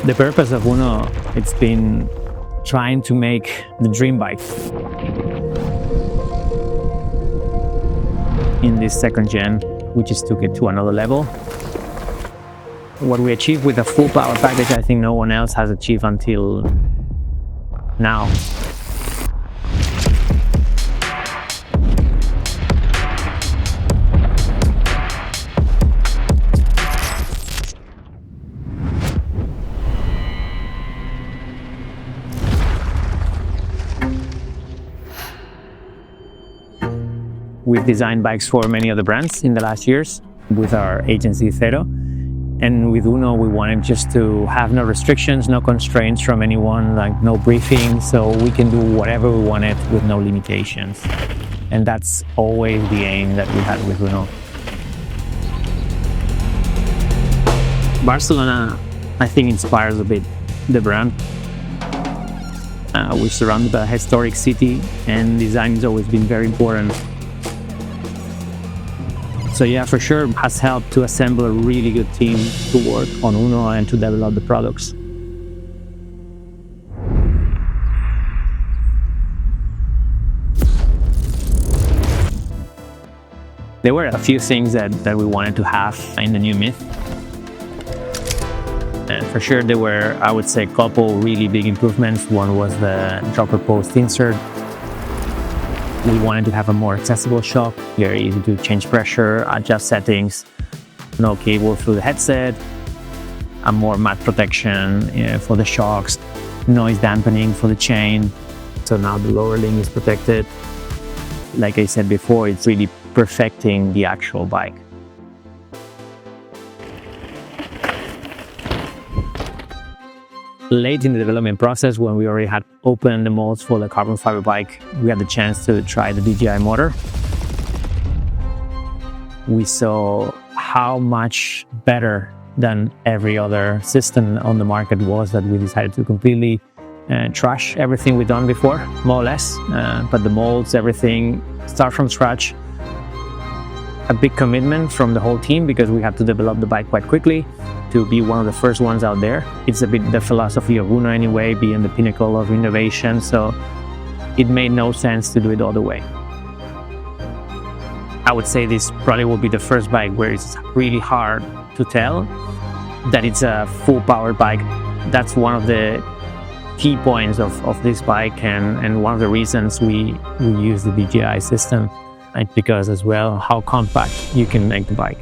The purpose of Unno, it's been trying to make the dream bike in this second gen, which just took it to another level. What we achieved with a full power package, I think no one else has achieved until now. We've designed bikes for many other brands in the last years with our agency Zero. And with Unno, we wanted just to have no restrictions, no constraints from anyone, like no briefing, so we can do whatever we wanted with no limitations. And that's always the aim that we had with Unno. Barcelona, I think, inspires a bit the brand. We're surrounded by a historic city, and design has always been very important. So yeah, for sure, has helped to assemble a really good team to work on Unno and to develop the products. There were a few things that we wanted to have in the new Myth. And for sure, there were, I would say, a couple really big improvements. One was the dropper post insert. We wanted to have a more accessible shock, very easy to change pressure, adjust settings, no cable through the headset, a more matte protection for the shocks, noise dampening for the chain. So now the lower link is protected. Like I said before, it's really perfecting the actual bike. Late in the development process, when we already had opened the molds for the carbon fiber bike, we had the chance to try the DJI motor. We saw how much better than every other system on the market was that we decided to completely trash everything we've done before, more or less. But the molds, everything, start from scratch. A big commitment from the whole team because we had to develop the bike quite quickly to be one of the first ones out there. It's a bit the philosophy of Unno anyway, being the pinnacle of innovation, so it made no sense to do it the other way. I would say this probably will be the first bike where it's really hard to tell that it's a full powered bike. That's one of the key points of this bike and one of the reasons we use the DJI system, and because as well how compact you can make the bike.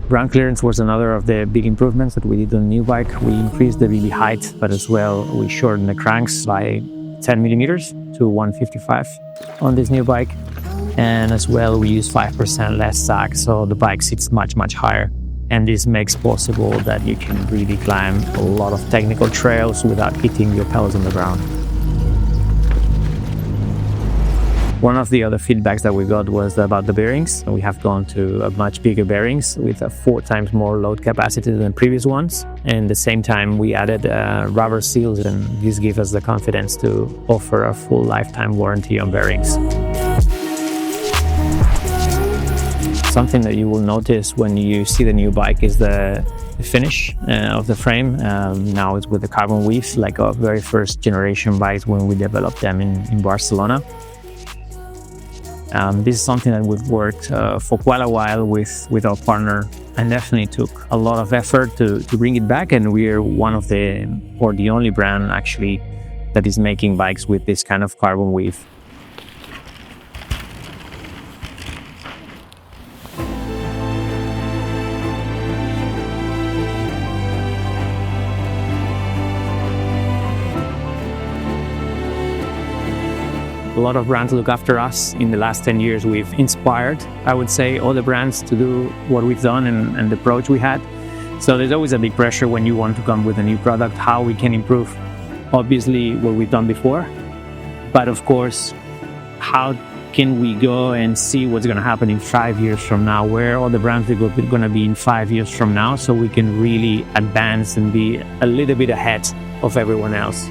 Ground clearance was another of the big improvements that we did on the new bike. We increased the wheelie height, but as well we shortened the cranks by 10 millimeters to 155 on this new bike. And as well we use 5% less sag, so the bike sits much higher. And this makes possible that you can really climb a lot of technical trails without hitting your pedals on the ground. One of the other feedbacks that we got was about the bearings. We have gone to a much bigger bearings with a 4 times more load capacity than previous ones. And at the same time, we added rubber seals, and this gives us the confidence to offer a full lifetime warranty on bearings. Something that you will notice when you see the new bike is the finish of the frame. Now it's with the carbon weaves, like our very first generation bikes when we developed them in Barcelona. This is something that we've worked for quite a while with our partner, and definitely took a lot of effort to bring it back. And we're one of the only brand actually that is making bikes with this kind of carbon weave. A lot of brands look after us. In the last 10 years, we've inspired, I would say, other brands to do what we've done and the approach we had. So there's always a big pressure when you want to come with a new product, how we can improve, obviously, what we've done before. But of course, how can we go and see what's going to happen in 5 years from now, where all the brands are going to be in 5 years from now, so we can really advance and be a little bit ahead of everyone else.